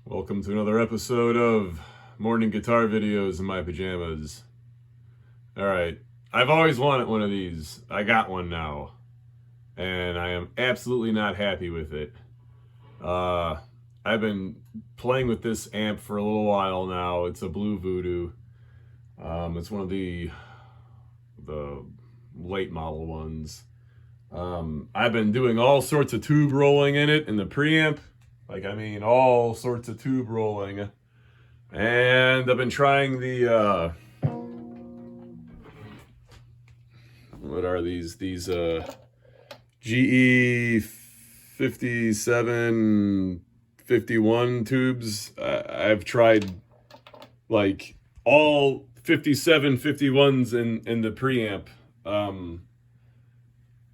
Welcome to another episode of Morning Guitar Videos in My Pajamas. Alright, I've always wanted one of these. I got one now. And I am absolutely not happy with it. I've been playing with this amp for a little while now. It's a Blue Voodoo. It's one of the late model ones. I've been doing all sorts of tube rolling in it in the preamp. All sorts of tube rolling. And I've been trying the, what are these? These, GE 5751 tubes. I've tried, like, all 57 51s in the preamp.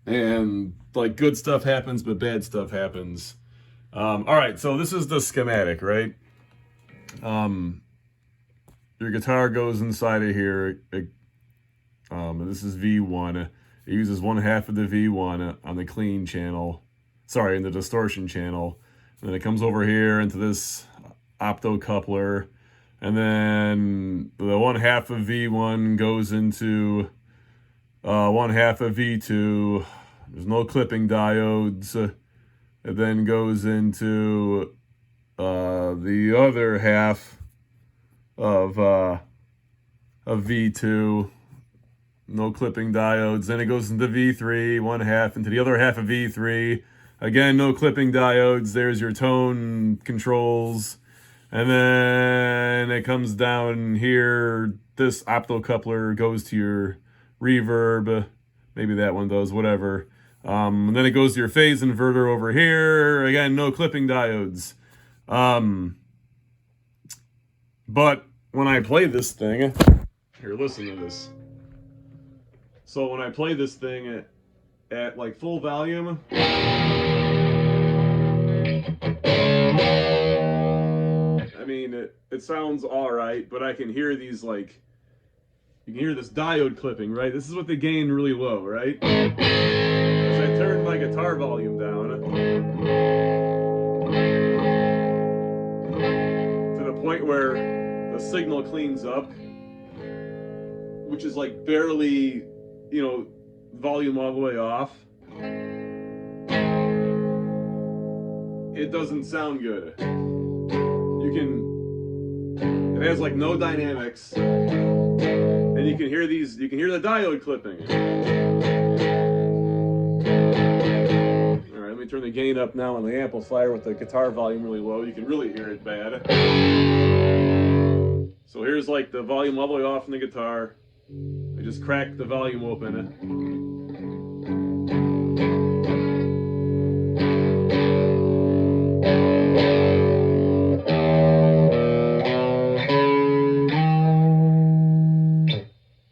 And, like, good stuff happens, but bad stuff happens. Alright, so this is the schematic, right? Your guitar goes inside of here. This is V1. It uses one half of the V1 on the clean channel. Sorry, in the distortion channel. And then it comes over here into this opto coupler. And then the one half of V1 goes into one half of V2. There's no clipping diodes. It then goes into the other half of V2. No clipping diodes. Then it goes into V3, one half, into the other half of V3. Again, no clipping diodes. There's your tone controls. And then it comes down here. This optocoupler goes to your reverb. Maybe that one does, whatever. And then it goes to your phase inverter over here. Again, no clipping diodes. But when I play this thing, here, listen to this. So when I play this thing at like full volume, it sounds all right, but I can hear these, like, you can hear this diode clipping, right? This is what the gain really low, right? As I turn my guitar volume down to the point where the signal cleans up, which is like barely, volume all the way off, it doesn't sound good. It has like no dynamics, and you can hear the diode clipping. All right, let me turn the gain up now on the amplifier with the guitar volume really low. You can really hear it bad. So here's like the volume all the way off in the guitar. I just cracked the volume open.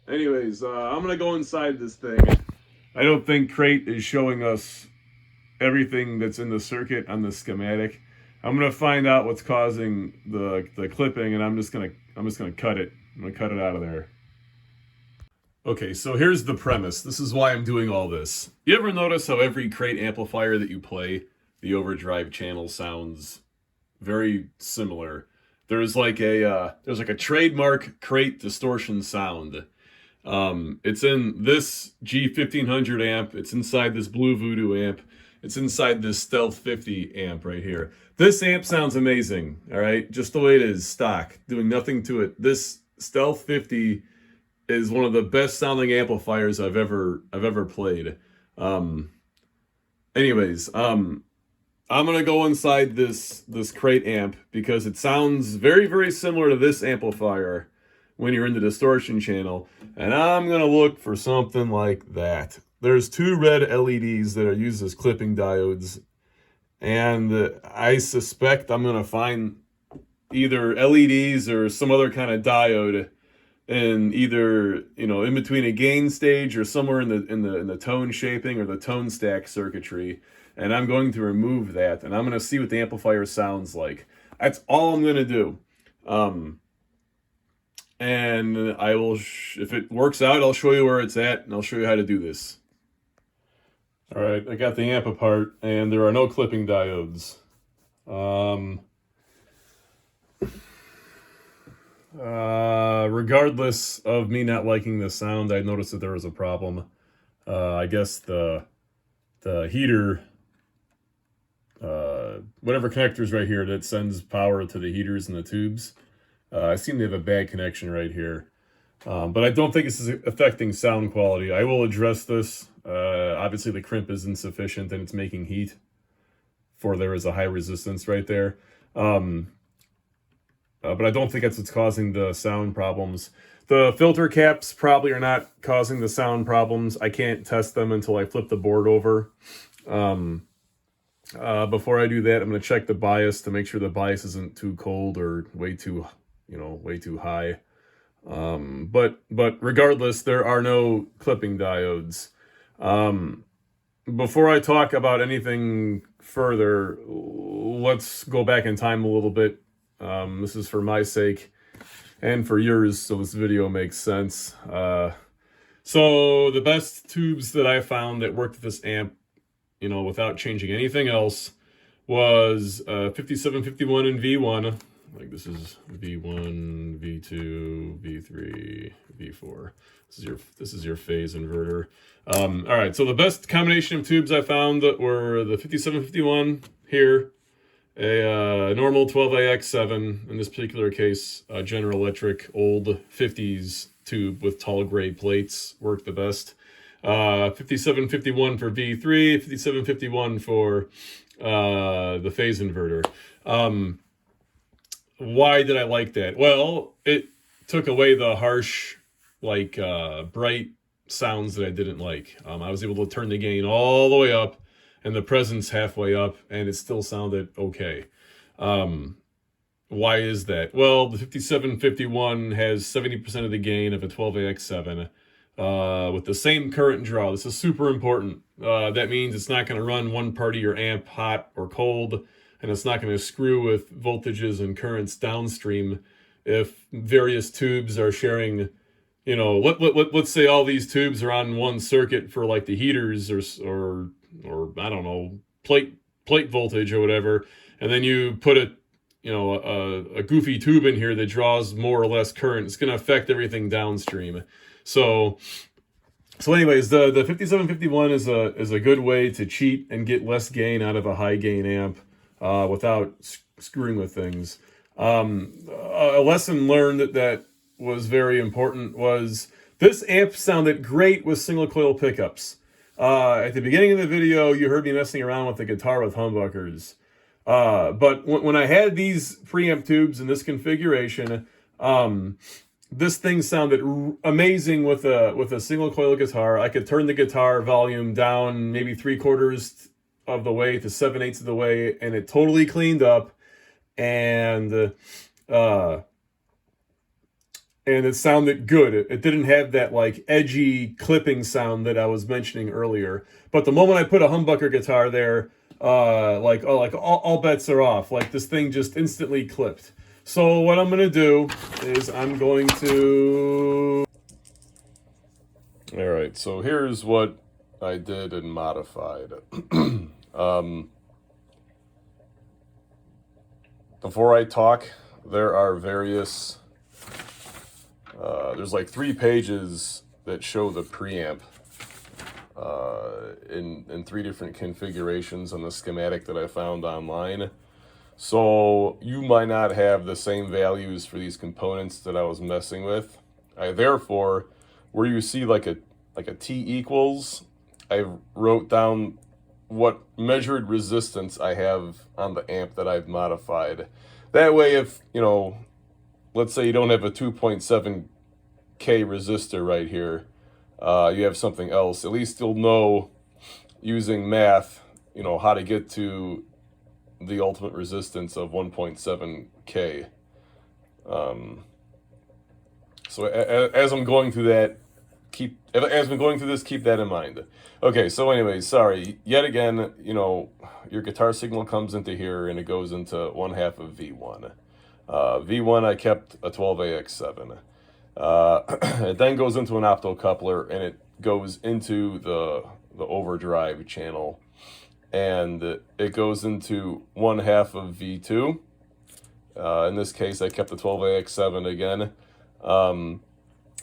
Anyways, I'm gonna go inside this thing. I don't think Crate is showing us everything that's in the circuit on the schematic. I'm gonna find out what's causing the clipping, and I'm just gonna cut it. I'm gonna cut it out of there. Okay, so here's the premise. This is why I'm doing all this. You ever notice how every Crate amplifier that you play, the overdrive channel sounds very similar? There's like a trademark Crate distortion sound. It's in this G1500 amp. It's inside this Blue Voodoo amp. It's inside this Stealth 50 amp right here. This amp sounds amazing, all right? Just the way it is, stock, doing nothing to it. This Stealth 50 is one of the best sounding amplifiers I've ever played. Anyways, I'm gonna go inside this Crate amp because it sounds very, very similar to this amplifier when you're in the distortion channel, and I'm gonna look for something like that. There's two red LEDs that are used as clipping diodes, and I suspect I'm gonna find either LEDs or some other kind of diode in either, in between a gain stage or somewhere in the tone shaping or the tone stack circuitry, and I'm going to remove that, and I'm gonna see what the amplifier sounds like. That's all I'm gonna do. And I will, if it works out, I'll show you where it's at, and I'll show you how to do this. All right, I got the amp apart, and there are no clipping diodes. Regardless of me not liking the sound, I noticed that there was a problem. I guess the heater, whatever connectors right here that sends power to the heaters and the tubes, I seem to have a bad connection right here. But I don't think this is affecting sound quality. I will address this. Obviously the crimp is insufficient and it's making heat, for there is a high resistance right there. But I don't think that's what's causing the sound problems. The filter caps probably are not causing the sound problems. I can't test them until I flip the board over. Before I do that, I'm going to check the bias to make sure the bias isn't too cold or way too high. But regardless, there are no clipping diodes. Before I talk about anything further, let's go back in time a little bit. This is for my sake and for yours, so this video makes sense. So the best tubes that I found that worked with this amp, without changing anything else, was 5751 and V1. Like this is V1, V2, V3, V4. This is your phase inverter. All right, so the best combination of tubes I found were the 5751 here, a normal 12AX7, in this particular case, General Electric old 50s tube with tall gray plates worked the best. 5751 for V3, 5751 for the phase inverter. Why did I like that? Well, it took away the harsh, bright sounds that I didn't like. I was able to turn the gain all the way up and the presence halfway up, and it still sounded okay. Why is that? Well, the 5751 has 70% of the gain of a 12AX7 with the same current draw. This is super important. That means it's not going to run one part of your amp hot or cold, and it's not going to screw with voltages and currents downstream if various tubes are sharing. Let's say all these tubes are on one circuit for like the heaters or I don't know, plate voltage or whatever, and then you put a goofy tube in here that draws more or less current. It's going to affect everything downstream. So anyways, the 5751 is a good way to cheat and get less gain out of a high gain amp without screwing with things. A lesson learned that was very important was this amp sounded great with single coil pickups. At the beginning of the video, you heard me messing around with the guitar with humbuckers. But when I had these preamp tubes in this configuration, this thing sounded amazing with a single coil guitar. I could turn the guitar volume down maybe 3/4 of the way to 7/8 of the way, and it totally cleaned up. And it sounded good. It didn't have that edgy clipping sound that I was mentioning earlier. But the moment I put a humbucker guitar there, all bets are off. This thing just instantly clipped. So what I'm gonna do is I'm going to. All right. So here's what I did and modified. Before I talk, there are various. There's 3 pages that show the preamp in 3 different configurations on the schematic that I found online. So you might not have the same values for these components that I was messing with. Therefore, where you see like a T equals, I wrote down what measured resistance I have on the amp that I've modified. That way, if let's say you don't have a 2.7K resistor right here, you have something else. At least you'll know using math, how to get to the ultimate resistance of 1.7K. So as I'm going through that, keep that in mind. Okay, so anyways, sorry. Yet again, your guitar signal comes into here and it goes into 1/2 of V1. V1, I kept a 12AX7. It then goes into an optocoupler and it goes into the overdrive channel, and it goes into 1/2 of V2, In this case, I kept the 12AX7 again.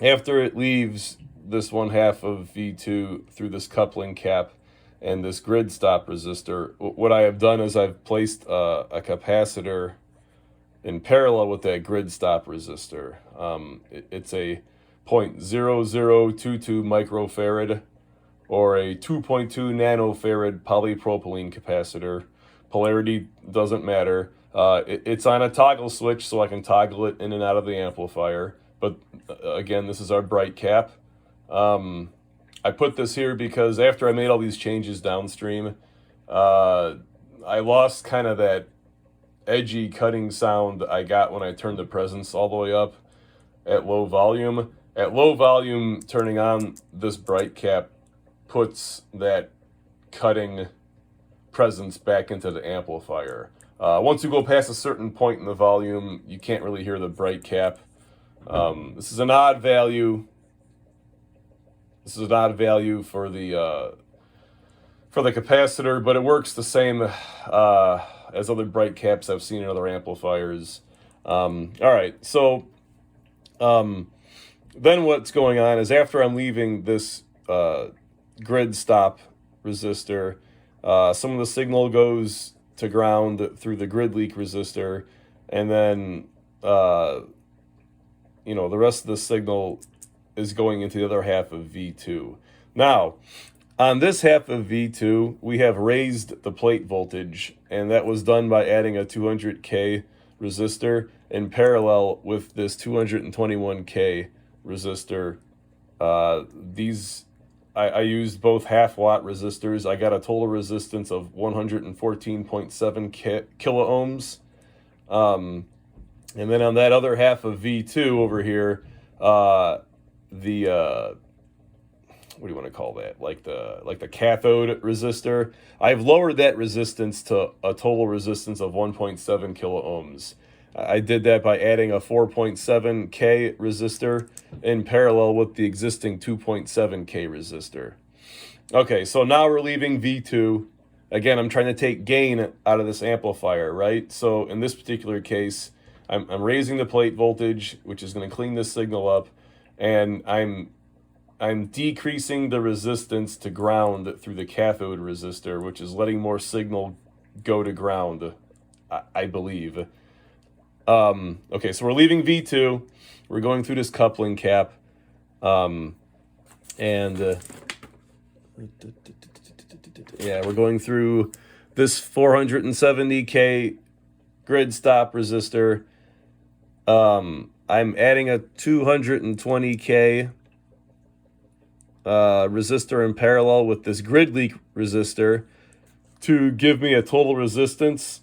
After it leaves this 1/2 of V2 through this coupling cap and this grid stop resistor, what I have done is I've placed a capacitor in parallel with that grid stop resistor. It's a 0.0022 microfarad or a 2.2 nanofarad polypropylene capacitor. Polarity doesn't matter. It's on a toggle switch, so I can toggle it in and out of the amplifier. But again, this is our bright cap. I put this here because after I made all these changes downstream, I lost kind of that edgy cutting sound I got when I turned the presence all the way up at low volume. At low volume, turning on this bright cap puts that cutting presence back into the amplifier. Once you go past a certain point in the volume, you can't really hear the bright cap. This is an odd value. This is an odd value for the capacitor, but it works the same as other bright caps I've seen in other amplifiers. All right, so then what's going on is after I'm leaving this grid stop resistor, some of the signal goes to ground through the grid leak resistor, and then the rest of the signal is going into the other half of V2. Now, on this half of V2, we have raised the plate voltage, and that was done by adding a 200K resistor in parallel with this 221K resistor. I used both half-watt resistors. I got a total resistance of 114.7 kilo ohms. And then on that other half of V2 over here, what do you want to call that? Like the cathode resistor. I've lowered that resistance to a total resistance of 1.7 kilo ohms. I did that by adding a 4.7K resistor in parallel with the existing 2.7K resistor. Okay, so now we're leaving V2. Again, I'm trying to take gain out of this amplifier, right? So in this particular case, I'm raising the plate voltage, which is going to clean this signal up, and I'm decreasing the resistance to ground through the cathode resistor, which is letting more signal go to ground, I believe. Okay, so we're leaving V2. We're going through this coupling cap. We're going through this 470K grid stop resistor. I'm adding a 220K resistor in parallel with this grid leak resistor to give me a total resistance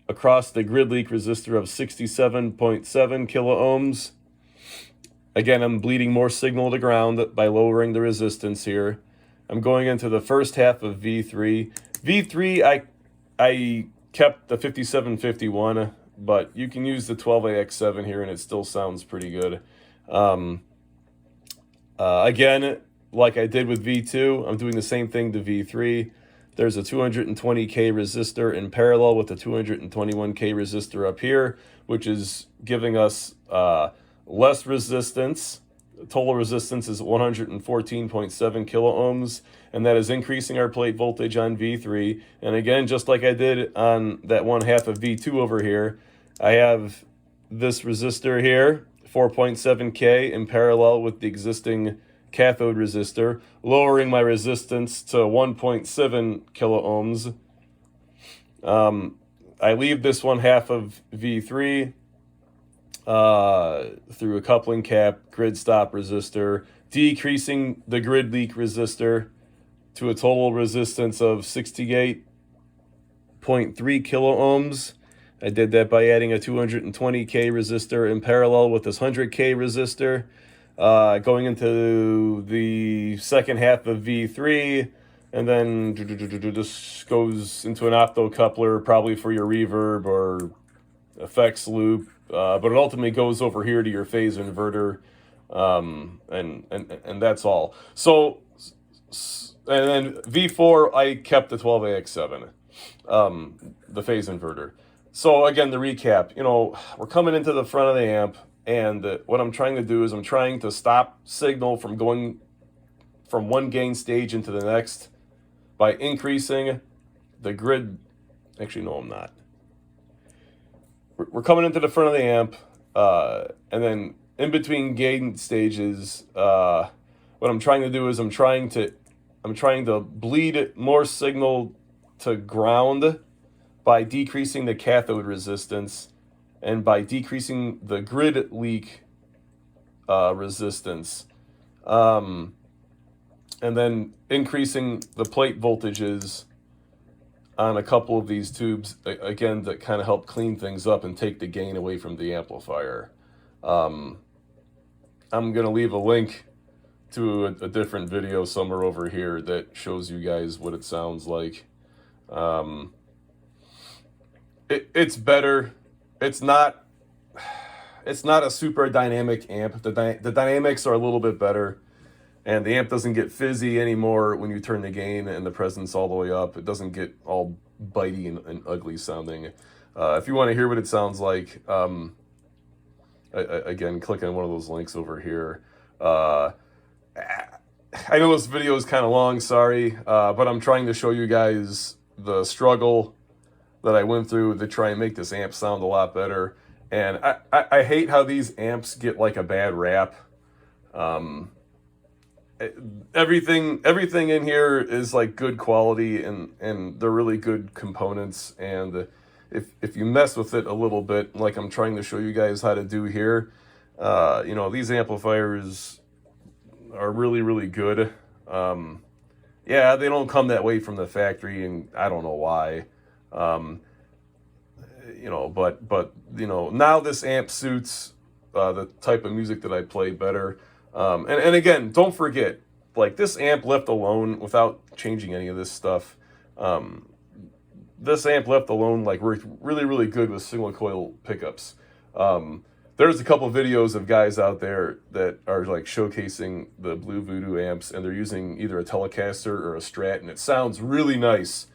across the grid leak resistor of 67.7 kilo ohms. Again, I'm bleeding more signal to ground by lowering the resistance here. I'm going into the first half of V3. V3, I kept the 5751, but you can use the 12AX7 here and it still sounds pretty good. Again, like I did with V2, I'm doing the same thing to V3. There's a 220K resistor in parallel with the 221K resistor up here, which is giving us less resistance. Total resistance is 114.7 kilo ohms, and that is increasing our plate voltage on V3. And again, just like I did on that 1/2 of V2 over here, I have this resistor here, 4.7K, in parallel with the existing cathode resistor, lowering my resistance to 1.7 kilo ohms. I leave this 1/2 of V3 through a coupling cap, grid stop resistor, decreasing the grid leak resistor to a total resistance of 68.3 kilo ohms. I did that by adding a 220K resistor in parallel with this 100K resistor. Going into the second half of V3, and then this goes into an optocoupler, probably for your reverb or effects loop, but it ultimately goes over here to your phase inverter, and that's all. So, and then V4, I kept the 12AX7, the phase inverter. So again, the recap, you know, we're coming into the front of the amp, and what I'm trying to do is I'm trying to stop signal from going from one gain stage into the next by increasing the grid. Actually, no, I'm not. We're coming into the front of the amp, and then in between gain stages, what I'm trying to do is I'm trying to bleed more signal to ground by decreasing the cathode resistance and by decreasing the grid leak resistance, and then increasing the plate voltages on a couple of these tubes, again, that kind of help clean things up and take the gain away from the amplifier. I'm going to leave a link to a different video somewhere over here that shows you guys what it sounds like. It's better. It's not a super dynamic amp. The dynamics are a little bit better, and the amp doesn't get fizzy anymore when you turn the gain and the presence all the way up. It doesn't get all bitey and ugly sounding. If you want to hear what it sounds like, again, click on one of those links over here. I know this video is kind of long, sorry, but I'm trying to show you guys the struggle that I went through to try and make this amp sound a lot better. And I hate how these amps get like a bad rap. Everything in here is like good quality, and they're really good components. And if you mess with it a little bit, like I'm trying to show you guys how to do here, you know, these amplifiers are really, really good. Yeah, they don't come that way from the factory, and I don't know why. You know, but you know, now this amp suits the type of music that I play better. And again, don't forget, like, this amp left alone, without changing any of this stuff, this amp left alone, like, worked really, really good with single coil pickups. There's a couple videos of guys out there that are like showcasing the Blue Voodoo amps, and they're using either a Telecaster or a Strat, and it sounds really nice.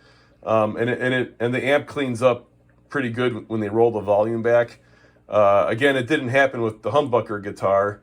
And the amp cleans up pretty good when they roll the volume back. Again, it didn't happen with the humbucker guitar.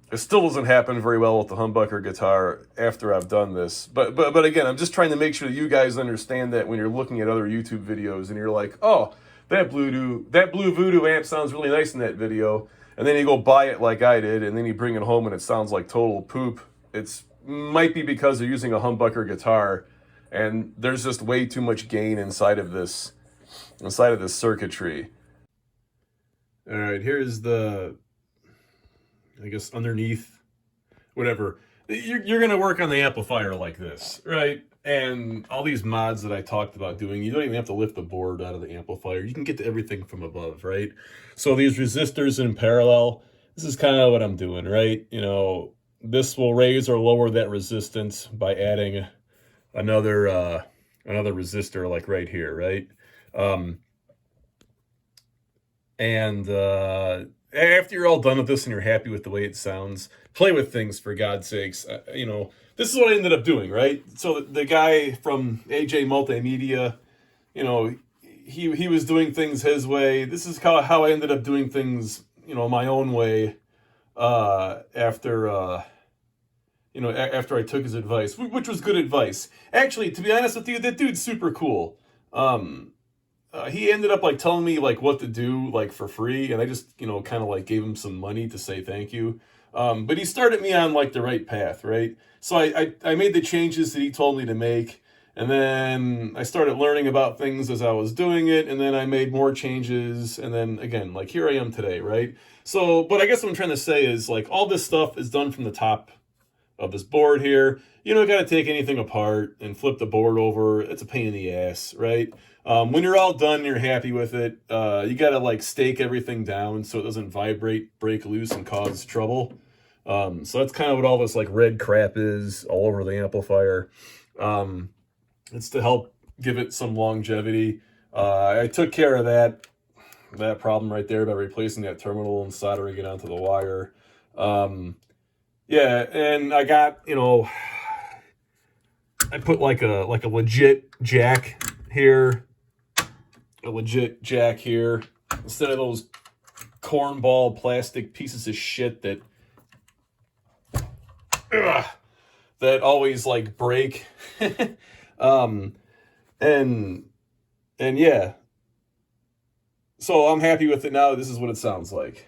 It still doesn't happen very well with the humbucker guitar after I've done this. But again, I'm just trying to make sure that you guys understand that when you're looking at other YouTube videos and you're like, oh, that Blue Voodoo amp sounds really nice in that video, and then you go buy it like I did, and then you bring it home and it sounds like total poop. It's might be because they're using a humbucker guitar, and there's just way too much gain inside of this circuitry. All right, here's the, I guess, underneath, whatever. You're going to work on the amplifier like this, right? And all these mods that I talked about doing, you don't even have to lift the board out of the amplifier. You can get to everything from above, right? So these resistors in parallel, this is kind of what I'm doing, right? You know, this will raise or lower that resistance by adding another resistor, like right here, right? After you're all done with this and you're happy with the way it sounds, play with things, for God's sakes. You know, this is what I ended up doing, right? So the guy from AJ Multimedia, you know, he was doing things his way. This is how I ended up doing things, you know, my own way, after I took his advice, which was good advice. Actually, to be honest with you, that dude's super cool. He ended up like telling me like what to do, like, for free, and I just, you know, kind of like gave him some money to say thank you. But he started me on like the right path, right? So I made the changes that he told me to make, and then I started learning about things as I was doing it, and then I made more changes, and then again, like, here I am today, right? So, but I guess what I'm trying to say is, like, all this stuff is done from the top of this board here. You don't got to take anything apart and flip the board over. It's a pain in the ass, right? When you're all done and you're happy with it, you got to like stake everything down so it doesn't vibrate, break loose, and cause trouble. So that's kind of what all this like red crap is all over the amplifier. It's to help give it some longevity. I took care of that problem right there by replacing that terminal and soldering it onto the wire. Yeah, and I got, you know, I put like a legit jack here, a legit jack here, instead of those cornball plastic pieces of shit that always like break. And yeah, so I'm happy with it now. This is what it sounds like.